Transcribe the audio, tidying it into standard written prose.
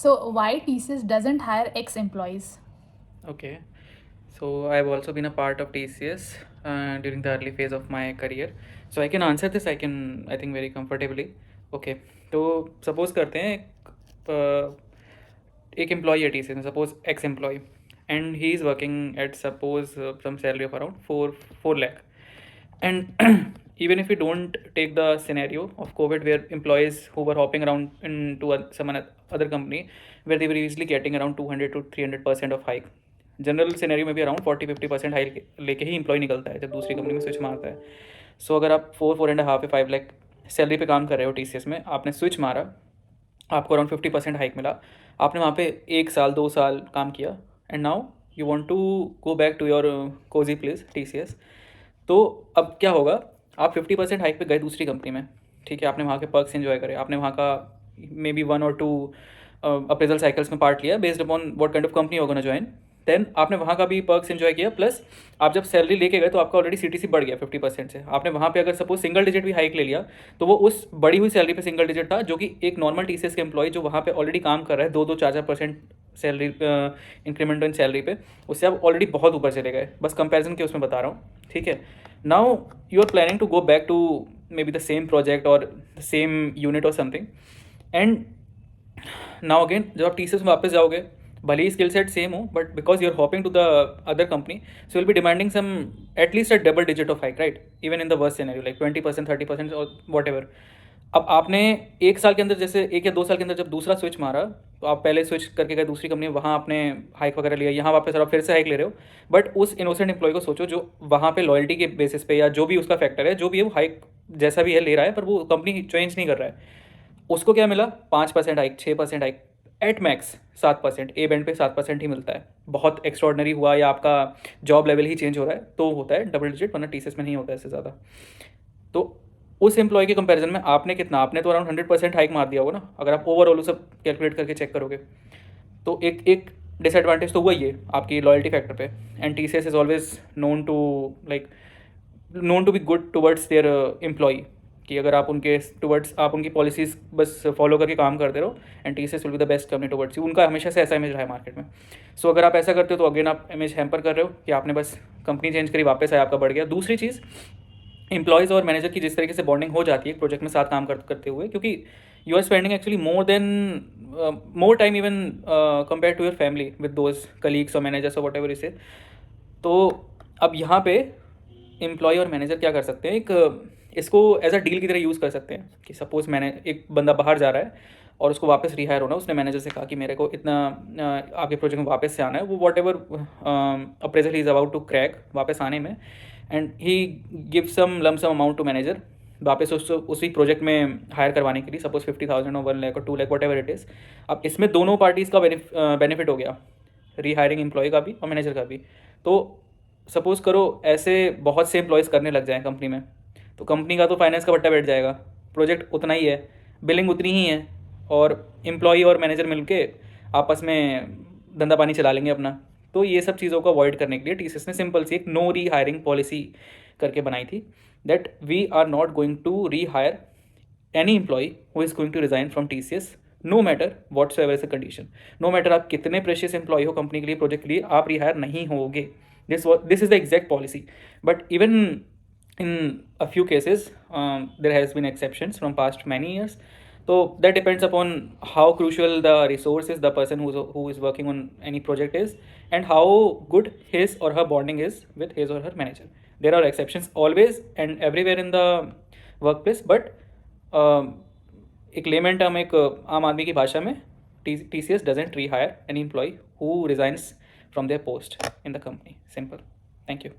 So why TCS doesn't hire ex-employees? Okay, so I've also been a part of TCS during the early phase of my career, so I can answer this. I think very comfortably. Okay, तो suppose करते हैं एक employee है TCS में, suppose ex employee, and he is working at suppose some salary of around 4 lakh, and even if we don't take the scenario of COVID where employees who were hopping around into some other company where they were easily getting around 200 to 300% of hike, general scenario में भी around 40-50% high लेके ही employee निकलता है जब दूसरी company में switch मारता है. सो अगर आप 4-4.5 या 5 लाख सैलरी पे काम कर रहे हो TCS में, आपने स्विच मारा, आपको अराउंड 50% हाइक मिला, आपने वहाँ पे 1 साल 2 साल काम किया, and now you want to go back to your cozy place TCS. तो अब क्या होगा, आप 50% हाइक पे गए दूसरी कंपनी में, ठीक है, आपने वहाँ के पर्क्स एंजॉय करे, आपने वहाँ का मे बी 1 और 2 अप्रेजल साइकिल्स में पार्ट लिया based upon what kind of company you gonna join. Then आपने वहाँ का भी पर्क्स एंजॉय किया, प्लस आप जब सैलरी लेके गए तो आपका ऑलरेडी CTC बढ़ गया 50% से. आपने वहाँ पे अगर सपोज सिंगल डिजिट भी हाइक ले लिया तो वो उस बढ़ी हुई सैलरी पे सिंगल डिजिट था, जो कि एक नॉर्मल TCS के एम्प्लॉय जो वहाँ पे ऑलरेडी काम कर रहा है 2-4% सैलरी इंक्रीमेंट इन सैलरी पे, उससे आप ऑलरेडी बहुत ऊपर चले गए. बस कंपेरिजन के उसमें बता रहा हूँ, ठीक है. Now you are planning to go back to maybe the same project और द सेम यूनिट और समथिंग, एंड नाउ अगेन जब आप TCS में वापस जाओगे, भले ही स्किल सेट सेम हो, but because you are hopping to the other company, so will be demanding some at least a double digit of hike, right, even in the worst scenario like 20%, 30% और what ever. अब आपने 1 साल के अंदर, जैसे 1 या 2 साल के अंदर जब दूसरा स्विच मारा, तो आप पहले स्विच करके गए दूसरी कंपनी में, वहाँ आपने हाइक वगैरह लिया, यहाँ वापस आप फिर से हाइक ले रहे हो. बट उस इनोसेंट एम्प्लॉय को सोचो जो वहाँ पे लॉयल्टी के बेसिस पे या जो भी उसका फैक्टर है, जो भी है वो हाइक जैसा भी है ले रहा है, पर वो कंपनी चेंज नहीं कर रहा है. उसको क्या मिला, 5% hike, 6% hike, at max 7%, A band पे 7% ही मिलता है. बहुत एक्स्ट्रॉर्डनरी हुआ या आपका जॉब लेवल ही चेंज हो रहा है तो होता है डबल डिजिट, वरना TCS में नहीं होता है इससे ज़्यादा. तो उस एम्प्लॉय के कंपैरिजन में आपने कितना, आपने तो अराउंड 100% हाइक मार दिया होगा ना, अगर आप ओवरऑल सब कैलकुलेट करके चेक करोगे. तो एक एक डिसएडवांटेज तो हुआ ही है आपकी लॉयल्टी फैक्टर पे. And TCS is always known to like known to be good towards their employ, कि अगर आप उनके टुवर्ड्स आप उनकी पॉलिसीज़ बस फॉलो करके काम करते रहो, and TCS will be the best company towards you. उनका हमेशा से ऐसा इमेज रहा है मार्केट में. सो अगर आप ऐसा करते हो तो अगेन आप इमेज हैम्पर कर रहे हो कि आपने बस कंपनी चेंज करी, वापस आया, आपका बढ़ गया. दूसरी चीज़, एम्प्लॉयज़ और मैनेजर की जिस तरीके से बॉन्डिंग हो जाती है एक प्रोजेक्ट में साथ काम करते हुए, क्योंकि you are spending actually more time even compare to your family with those colleagues और मैनेजर्स और वट एवर इसे. तो अब यहाँ पे एम्प्लॉय और मैनेजर क्या कर सकते हैं, इसको एज अ डील की तरह यूज़ कर सकते हैं कि सपोज़ मैंने एक बंदा बाहर जा रहा है और उसको वापस रिहायर होना, उसने मैनेजर से कहा कि मेरे को इतना आपके प्रोजेक्ट में वापस से आना है, वो whatever appraisal he is about to crack वापस आने में, and he give some lump sum amount to manager वापस उसी प्रोजेक्ट में हायर करवाने के लिए, सपोज 50,000 और 1 लाख और 2 lakh what ever it is. अब इसमें दोनों पार्टीज़ का बेनिफिट हो गया, रीहायरिंग एम्प्लॉय का भी और मैनेजर का भी. तो सपोज़ करो ऐसे बहुत से एम्प्लॉयज़ करने लग जाएँ कंपनी में, तो कंपनी का तो फाइनेंस का बट्टा बैठ जाएगा, प्रोजेक्ट उतना ही है, बिलिंग उतनी ही है, और एम्प्लॉई और मैनेजर मिलके आपस में धंधा पानी चला लेंगे अपना. तो ये सब चीज़ों को अवॉइड करने के लिए TCS ने सिंपल सी एक नो री हायरिंग पॉलिसी करके बनाई थी, that we are not going to rehire any employ who is going to resign from TCS, no matter whatsoever is a condition. No matter आप कितने precious employ हो company के लिए, project के लिए, आप रिहायर नहीं होगे. This is the exact policy. But even in a few cases there has been exceptions from past many years, so that depends upon how crucial the resource is, the person who is working on any project is, and how good his or her bonding is with his or her manager. There are exceptions always and everywhere in the workplace, but एक lemon term, एक आम आदमी की भाषा में, TCS doesn't rehire any employee who resigns from their post in the company. Simple. Thank you.